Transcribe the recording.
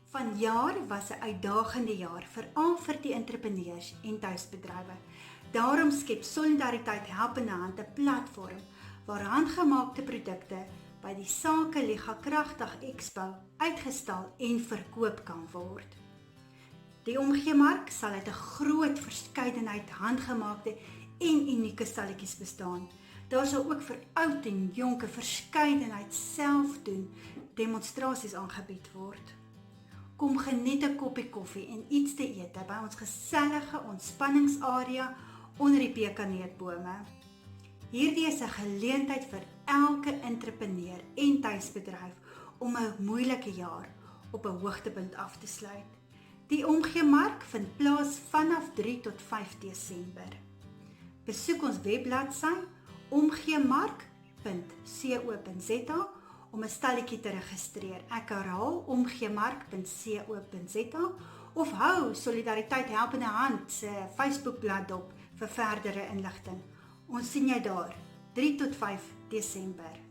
Vanjaar was 'n uitdagende jaar, veral vir die entrepreneurs en tuisbedrywe. Daarom skep Solidariteit Helpende Hand 'n platform waar handgemaakte produkte by die Sakeliga Kragtig Expo uitgestal en verkoop kan word. Die omgeemark sal uit 'n groot verskeidenheid handgemaakte en unieke stalletjies bestaan. Daar sal ook vir oud en jonk 'n verskeidenheid selfdoen demonstrasies aangebied word. Kom geniet 'n koppie koffie en iets te eet by ons gesellige ontspanningsarea onder die pekaneetbome. Hierdie is 'n geleentheid vir elke entrepreneur en tuisbedryf om 'n moeilike jaar op 'n hoogtepunt af te sluit. Die omgeemark vind plaas vanaf 3 tot 5 Desember. Besoek ons webbladsy omgeemark.co.za om 'n stalletjie te registreer. Ek herhaal omgeemark.co.za of hou Solidariteit Helpende Hand se Facebookblad op vir verdere inligting. Ons sien jou daar 3 tot 5 Desember.